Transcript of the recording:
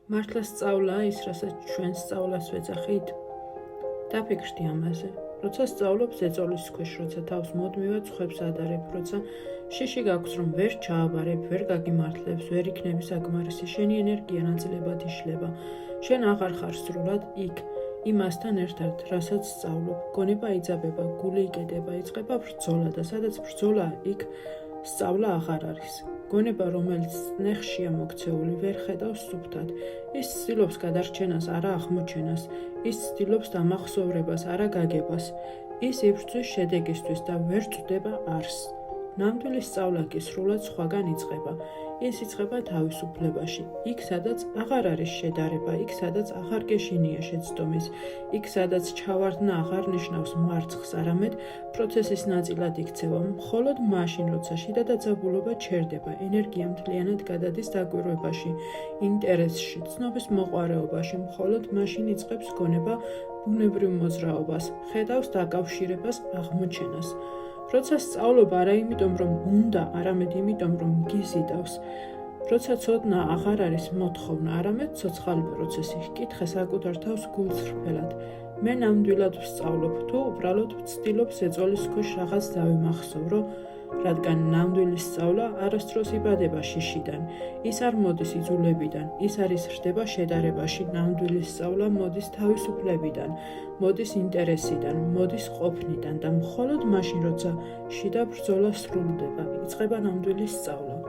მართლა სწავლა ის, რასაც ჩვენ სწავლას ვეძახით? დაფიქრდი ამაზე. როცა სწავლობ ზეწოლის ქვეშ, როცა თავს მუდმივად ხვებს ადარებ, როცა შიში გაქვს, რომ ვერ ჩააბარებ, ვერ გაგიმართლებს, ვერ იქნები საკმარისი, შენი ენერგია ნაწილებად იშლება. შენ აღარ ხარ სრულად იქ, იმასთან ერთად, რასაც სწავლობ. გონება იძაბება, გული იკედება, იწყება ბრძოლა და სადაც ბრძოლა, იქ სწავლა აღარ არის. გონება, რომელიც ნეხშია მოქცეული, ვერ ხედავს სუფთად. ის ცდილობს გადარჩენას, არა აღმოჩენას. ის ცდილობს დამახსოვრებას, არა გაგებას. ის იბრძვის შედეგისთვის და ვერ წვდება არსს. ნამდვილი სწავლა კი სრულად სხვაგან იწყება. ის იწყება თავისუფლებაში. იქ, სადაც აღარ არის შედარება, იქ, სადაც აღარ გეშინია შეცდომის, იქ, სადაც ჩავარდნა აღარ ნიშნავს მარცხს, არამედ პროცესის ნაწილად იქცევა, მხოლოდ მაშინ, როცა შიდა დაძაბულობა ჩერდება, ენერგია მთლიანად გადადის დაკვირვებაში, ინტერესში, ცნობის მოყვარეობაში, მხოლოდ მაშინ იწყებს გონება ბუნებრივ მოძრაობას, ხედავს დაკავშირებას, აღმოჩენას. როცა სწავლობ არა იმიტომ, რომ უნდა, არამედ იმიტომ, რომ გიზიდავს. როცა ცოდნა აღარ არის მოთხოვნა, არამედ ცოცხალი პროცესი, ჰკითხე საკუთარ თავს გულწრფელად. მე ნამდვილად ვსწავლობ, თუ უბრალოდ ვცდილობ ზეწოლის ქვეშ რაღაც დავიმახსოვრო, რადგან ნამდვილი სწავლა არასდროს იბადება შიშიდან. ის არ მოდის იძულებიდან, ის არ იზრდება შედარებაში. ნამდვილი სწავლა მოდის თავისუფლებიდან, მოდის ინტერესიდან, მოდის ყოფნიდან და მხოლოდ მაშინ, როცა შიდა ბრძოლა სრულდება, იწყება ნამდვილი სწავლა.